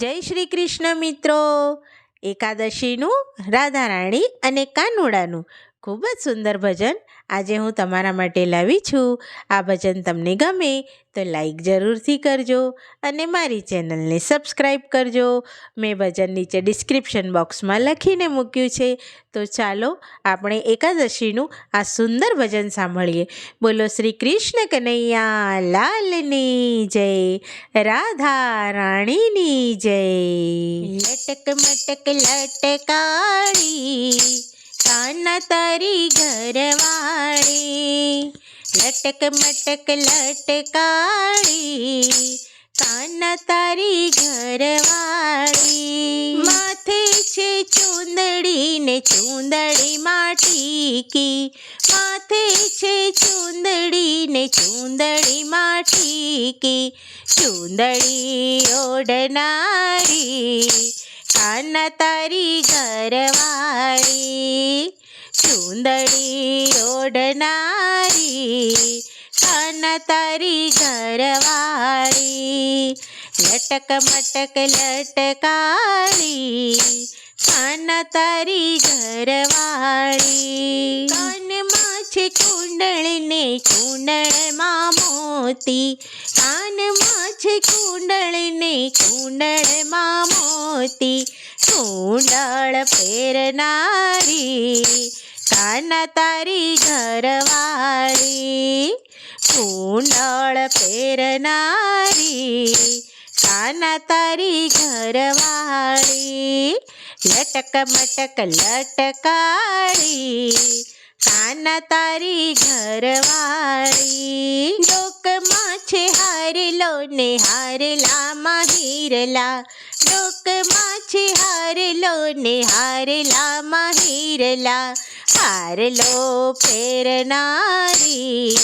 જય શ્રી કૃષ્ણ મિત્રો. એકાદશીનું રાધારાણી અને કાનુડાનું ખૂબ જ સુંદર ભજન આજે હું તમારા માટે લાવી છું. આ ભજન તમને ગમે તો લાઈક જરૂરથી કરજો અને મારી ચેનલને સબસ્ક્રાઈબ કરજો. મેં ભજન નીચે ડિસ્ક્રિપ્શન બોક્સમાં લખીને મૂક્યું છે. તો ચાલો આપણે એકાદશીનું આ સુંદર ભજન સાંભળીએ. બોલો શ્રી કૃષ્ણ કનૈયા લાલની જય, રાધા રાણીની જય. લટક મટક લટકાળી કાના તારી ઘરવાળી, લટક મટક લટકાળી કાના તારી ઘરવાળી. માથે છે ચૂંદડી ને ચૂંદડી માટીકી, માથે છે ચૂંદડી ને ચૂંદડી માટીકી. ચૂંદડી ઓઢનારી કાના તારી ઘરવાળી, ચૂંદડી ઓઢનારી કાના તારી ઘરવાળી. લટક મટક લટકાળી કાના તારી ઘરવાળી. કાનમાં છે કુંડળ ને કુંડળમાં મોતી, કાનમાં છે કુંડળ ને કુંડળમાં મોતી. કુંડળ પહેરનારી કાના તારી ઘરવાળી, કુંડળ પહેરનારી કાના તારી ઘરવાળી. લટક મટક લટકાળી કાના તારી ઘરવાળી. ડોકમાં છે હારલો ને હારલામાં હીરલા, ડોકમાં છે હારલો ને હારલામાં હીરલા. હારલો પહેરનારી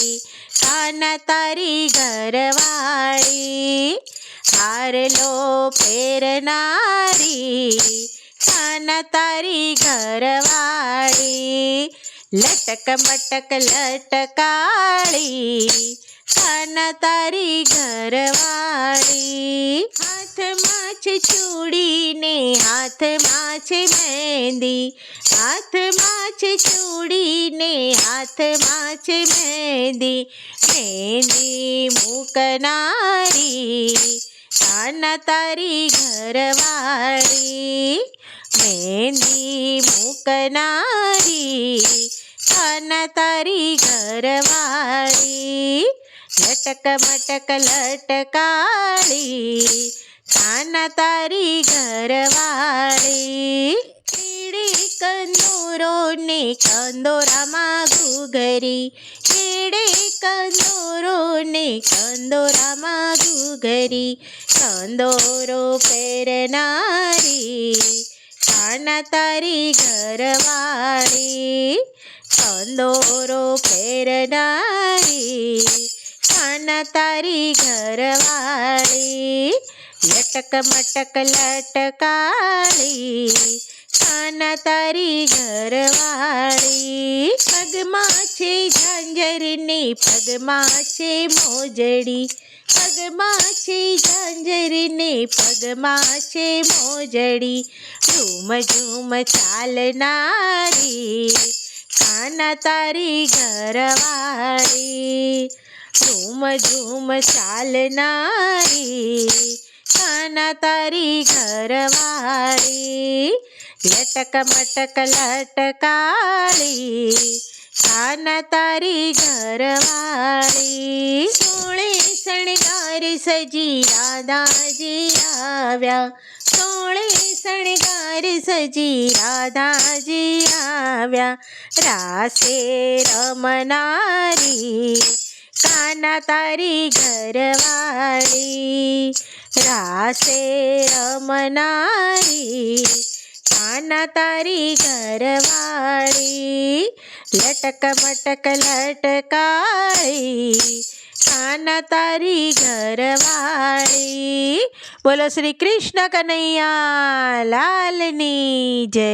કાના તારી ઘરવાળી, હારલો પહેરનારી કાના તારી ઘરવાળી. લટક મટક લટકાળી કાના તારી ઘરવાળી. હાથમાં છે ચૂડી ને હાથમાં છે મહેંદી, હાથમાં છે ચૂડી ને હાથમાં છે મહેંદી. મહેંદી મૂકનારી કાના તારી ઘરવાળી, મહેંદી મૂકનારી કાના તારી ઘરવાળી. લટક મટક લટકાળી કાના તારી ઘરવાળી. કેળે કંદોરો ને કંદોરામાં ઘૂઘરી, કેળે કંદોરો ને કંદોરામાં ઘૂઘરી. કંદોરો પહેરનારી કાના તારી ઘરવાળી, કંદોરો પહેરનારી કાના તારી ઘરવાળી. લટક મટક લટકાળી કાના તારી ઘરવાળી. પગમાં છે ઝાંઝર ને પગમાં છે મોજડી, પગમાં છે ઝાંઝર ને પગમાં છે મોજડી. ઝૂમ ઝૂમ ચાલનારી કાના તારી ઘરવાળી, ઝૂમ ઝૂમ ચાલનારી કાના તારી ઘરવાળી. લટક મટક લટકાળી કાના તારી ઘરવાળી. સોળે શણગાર સજી રાધાજી આવ્યા, સોળે શણગાર સજી રાધાજી આવ્યા. રાસે રમનારી કાના તારી ઘરવાળી, રાસે રમનારી કાના તારી ઘરવાળી. લટક મટક લટકાળી કાના તારી ઘરવાળી. બોલો શ્રી કૃષ્ણ કનૈયા લાલની જય.